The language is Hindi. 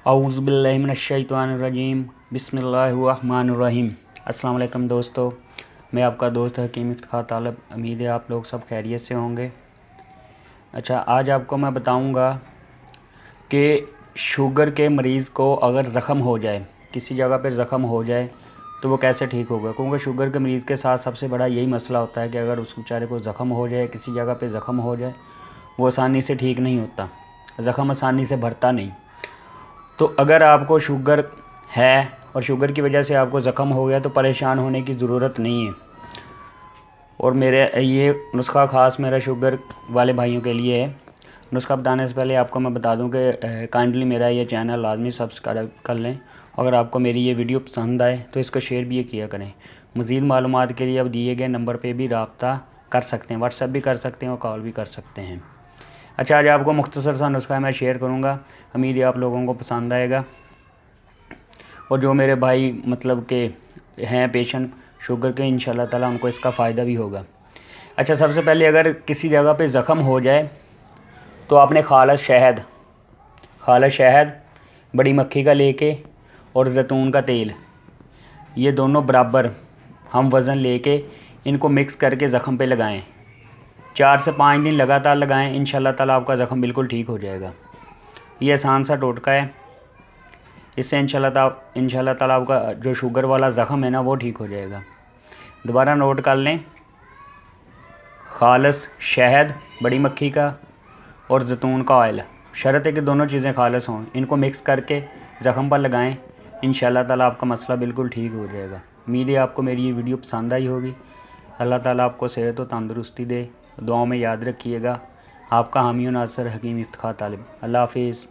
औज़ुबिल्लाहि मिनश्शैतानिर्रजीम बिस्मिल्लाहिर्रहमानिर्रहीम। अस्सलाम वालेकुम दोस्तों, मैं आपका दोस्त हकीम इफ्तिखार तालब। उम्मीद है आप लोग सब खैरियत से होंगे। अच्छा, आज आपको मैं बताऊंगा कि शुगर के मरीज़ को अगर ज़ख़म हो जाए, किसी जगह पर ज़ख़म हो जाए तो वो कैसे ठीक होगा। क्योंकि शुगर के मरीज़ के साथ सबसे बड़ा यही मसला होता है कि अगर उस बेचारे को ज़ख़म हो जाए, किसी जगह पे ज़ख़म हो जाए, वो आसानी से ठीक नहीं होता, ज़ख़म आसानी से भरता नहीं। तो अगर आपको शुगर है और शुगर की वजह से आपको ज़ख़म हो गया तो परेशान होने की ज़रूरत नहीं है। और मेरे ये नुस्खा ख़ास मेरा शुगर वाले भाइयों के लिए है। नुस्खा बताने से पहले आपको मैं बता दूं कि काइंडली मेरा ये चैनल लाजमी सब्सक्राइब कर लें। अगर आपको मेरी ये वीडियो पसंद आए तो इसको शेयर भी किया करें। मज़ीद मालूमात के लिए अब दिए गए नंबर पर भी रब्ता कर सकते हैं, व्हाट्सएप भी कर सकते हैं और कॉल भी कर सकते हैं। अच्छा, आज आपको मुख्तसर सा नुस्खा मैं शेयर करूँगा, उम्मीद है आप लोगों को पसंद आएगा। और जो मेरे भाई मतलब के हैं पेशेंट शुगर के, इंशाल्लाह ताला उनको इसका फ़ायदा भी होगा। अच्छा, सबसे पहले अगर किसी जगह पे ज़ख़म हो जाए तो आपने खालस शहद, बड़ी मक्खी का लेके और ज़ैतून का तेल, ये दोनों बराबर हम वज़न लेके इनको मिक्स करके ज़ख़म पे लगाएं। 4 से 5 दिन लगातार लगाएं, इंशाल्लाह ताला आपका ज़ख़म बिल्कुल ठीक हो जाएगा। ये आसान सा टोटका है, इससे इंशाल्लाह ताला आपका जो शुगर वाला ज़ख़म है ना वो ठीक हो जाएगा। दोबारा नोट कर लें, खालस शहद, बड़ी मक्खी का और ज़ैतून का ऑयल। शर्त है कि दोनों चीज़ें खालस हों। इनको मिक्स करके ज़ख़म पर लगाएं, इंशाल्लाह ताला आपका मसला बिल्कुल ठीक हो जाएगा। उम्मीद है आपको मेरी ये वीडियो पसंद आई होगी। अल्लाह ताला आपको सेहत और तंदुरुस्ती दे। दुआओं में याद रखिएगा। आपका हामी और नासर हकीम इफ्तिखार तालिब। अल्लाह हाफिज़।